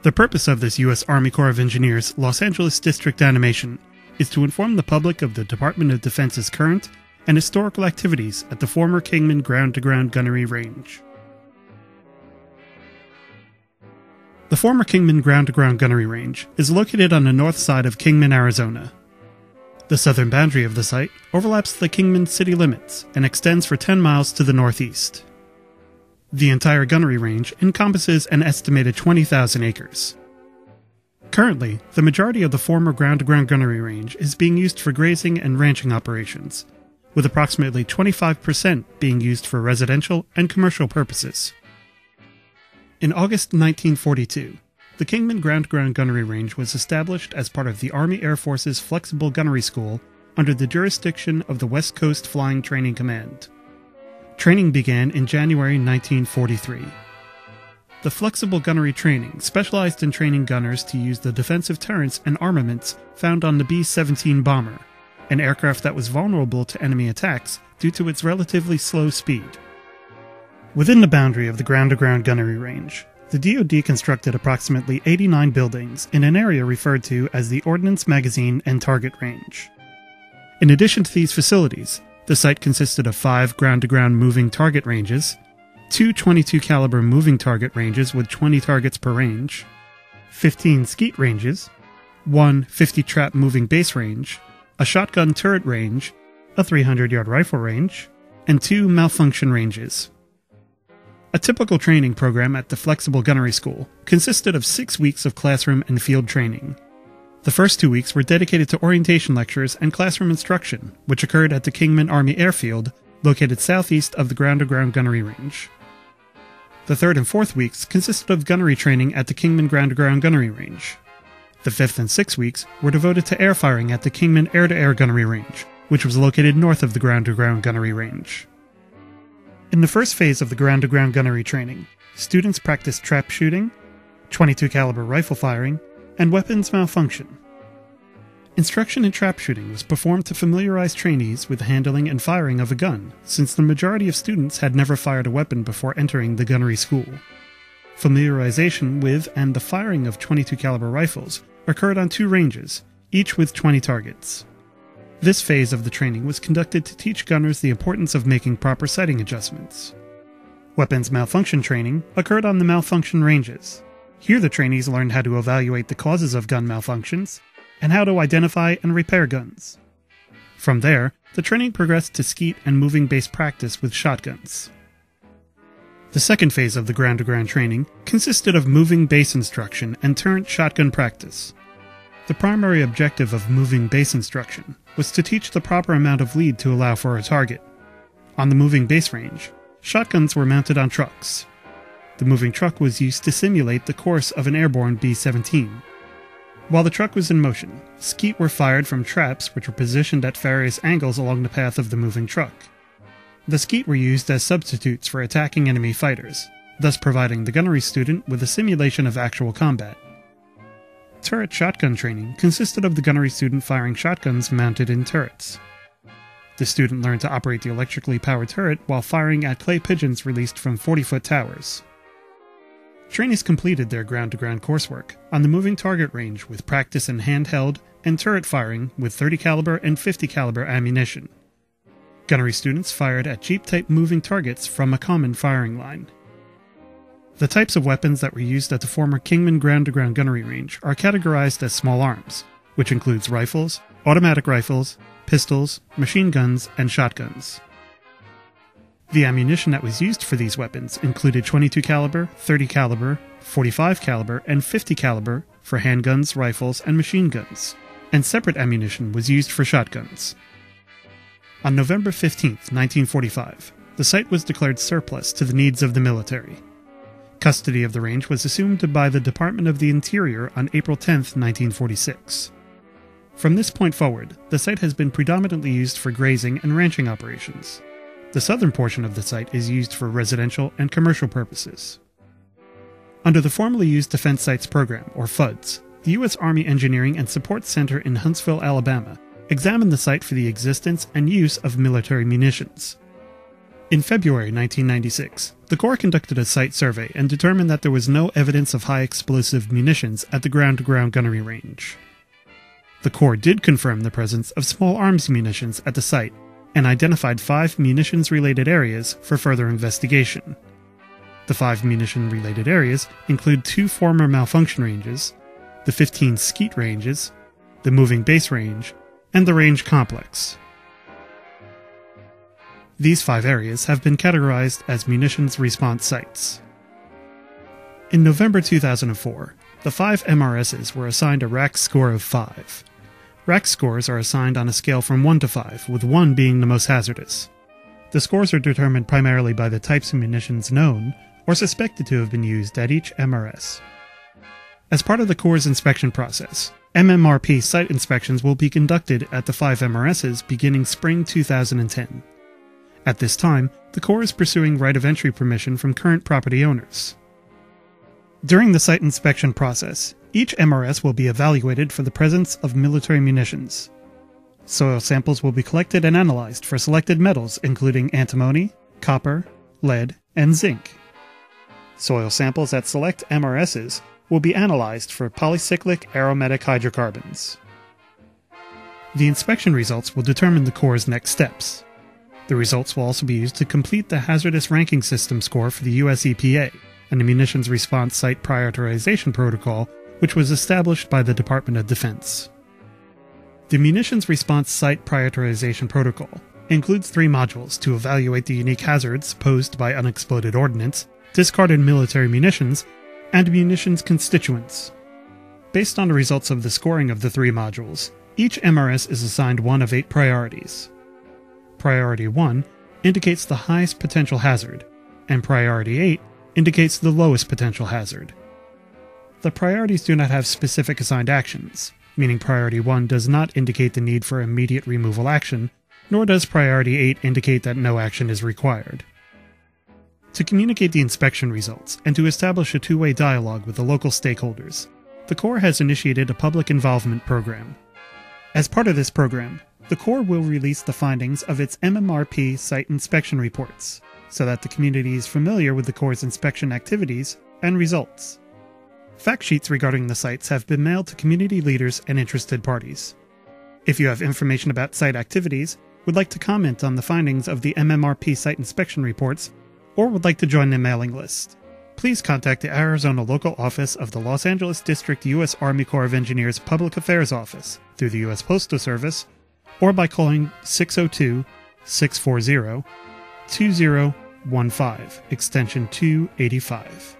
The purpose of this U.S. Army Corps of Engineers Los Angeles District animation is to inform the public of the Department of Defense's current and historical activities at the former Kingman Ground-to-Ground Gunnery Range. The former Kingman Ground-to-Ground Gunnery Range is located on the north side of Kingman, Arizona. The southern boundary of the site overlaps the Kingman city limits and extends for 10 miles to the northeast. The entire gunnery range encompasses an estimated 20,000 acres. Currently, the majority of the former ground-to-ground gunnery range is being used for grazing and ranching operations, with approximately 25% being used for residential and commercial purposes. In August 1942, the Kingman Ground-to-Ground Gunnery Range was established as part of the Army Air Force's Flexible Gunnery School under the jurisdiction of the West Coast Flying Training Command. Training began in January 1943. The Flexible Gunnery Training specialized in training gunners to use the defensive turrets and armaments found on the B-17 bomber, an aircraft that was vulnerable to enemy attacks due to its relatively slow speed. Within the boundary of the ground-to-ground gunnery range, the DoD constructed approximately 89 buildings in an area referred to as the Ordnance Magazine and Target Range. In addition to these facilities, the site consisted of 5 ground-to-ground moving target ranges, 2 .22 caliber moving target ranges with 20 targets per range, 15 skeet ranges, 1 50-trap moving base range, a shotgun turret range, a 300-yard rifle range, and 2 malfunction ranges. A typical training program at the Flexible Gunnery School consisted of 6 weeks of classroom and field training. The first 2 weeks were dedicated to orientation lectures and classroom instruction, which occurred at the Kingman Army Airfield, located southeast of the ground-to-ground gunnery range. The third and fourth weeks consisted of gunnery training at the Kingman Ground-to-Ground Gunnery Range. The fifth and sixth weeks were devoted to air firing at the Kingman Air-to-Air Gunnery Range, which was located north of the ground-to-ground gunnery range. In the first phase of the ground-to-ground gunnery training, students practiced trap shooting, .22 caliber rifle firing, and weapons malfunction. Instruction in trap shooting was performed to familiarize trainees with the handling and firing of a gun, since the majority of students had never fired a weapon before entering the gunnery school. Familiarization with and the firing of .22 caliber rifles occurred on 2 ranges, each with 20 targets. This phase of the training was conducted to teach gunners the importance of making proper sighting adjustments. Weapons malfunction training occurred on the malfunction ranges. Here the trainees learned how to evaluate the causes of gun malfunctions, and how to identify and repair guns. From there, the training progressed to skeet and moving base practice with shotguns. The second phase of the ground-to-ground training consisted of moving base instruction and turret shotgun practice. The primary objective of moving base instruction was to teach the proper amount of lead to allow for a target. On the moving base range, shotguns were mounted on trucks. The moving truck was used to simulate the course of an airborne B-17. While the truck was in motion, skeet were fired from traps which were positioned at various angles along the path of the moving truck. The skeet were used as substitutes for attacking enemy fighters, thus providing the gunnery student with a simulation of actual combat. Turret shotgun training consisted of the gunnery student firing shotguns mounted in turrets. The student learned to operate the electrically powered turret while firing at clay pigeons released from 40-foot towers. Trainees completed their ground-to-ground coursework on the moving target range with practice in handheld and turret firing with 30 caliber and 50 caliber ammunition. Gunnery students fired at Jeep-type moving targets from a common firing line. The types of weapons that were used at the former Kingman Ground-to-Ground Gunnery Range are categorized as small arms, which includes rifles, automatic rifles, pistols, machine guns, and shotguns. The ammunition that was used for these weapons included .22 caliber, 30 caliber, 45 caliber, and 50 caliber for handguns, rifles, and machine guns, and separate ammunition was used for shotguns. On November 15, 1945, the site was declared surplus to the needs of the military. Custody of the range was assumed by the Department of the Interior on April 10, 1946. From this point forward, the site has been predominantly used for grazing and ranching operations. The southern portion of the site is used for residential and commercial purposes. Under the formerly used Defense Sites Program, or FUDS, the U.S. Army Engineering and Support Center in Huntsville, Alabama, examined the site for the existence and use of military munitions. In February 1996, the Corps conducted a site survey and determined that there was no evidence of high-explosive munitions at the ground-to-ground gunnery range. The Corps did confirm the presence of small arms munitions at the site and identified 5 munitions-related areas for further investigation. The 5 munition-related areas include 2 former malfunction ranges, the 15 skeet ranges, the moving base range, and the range complex. These 5 areas have been categorized as munitions response sites. In November 2004, the 5 MRSs were assigned a RAC score of 5. RAC scores are assigned on a scale from 1 to 5, with 1 being the most hazardous. The scores are determined primarily by the types of munitions known or suspected to have been used at each MRS. As part of the Corps' inspection process, MMRP site inspections will be conducted at the 5 MRSs beginning spring 2010. At this time, the Corps is pursuing right of entry permission from current property owners. During the site inspection process, each MRS will be evaluated for the presence of military munitions. Soil samples will be collected and analyzed for selected metals including antimony, copper, lead, and zinc. Soil samples at select MRSs will be analyzed for polycyclic aromatic hydrocarbons. The inspection results will determine the Corps' next steps. The results will also be used to complete the Hazardous Ranking System score for the US EPA and the Munitions Response Site Prioritization Protocol, which was established by the Department of Defense. The Munitions Response Site Prioritization Protocol includes 3 modules to evaluate the unique hazards posed by unexploded ordnance, discarded military munitions, and munitions constituents. Based on the results of the scoring of the 3 modules, each MRS is assigned one of 8 priorities. Priority 1 indicates the highest potential hazard, and Priority 8 indicates the lowest potential hazard. The priorities do not have specific assigned actions, meaning Priority 1 does not indicate the need for immediate removal action, nor does Priority 8 indicate that no action is required. To communicate the inspection results and to establish a two-way dialogue with the local stakeholders, the Corps has initiated a public involvement program. As part of this program, the Corps will release the findings of its MMRP site inspection reports, so that the community is familiar with the Corps' inspection activities and results. Fact sheets regarding the sites have been mailed to community leaders and interested parties. If you have information about site activities, would like to comment on the findings of the MMRP site inspection reports, or would like to join the mailing list, please contact the Arizona local office of the Los Angeles District U.S. Army Corps of Engineers Public Affairs Office through the U.S. Postal Service, or by calling 602-640-2015, extension 285.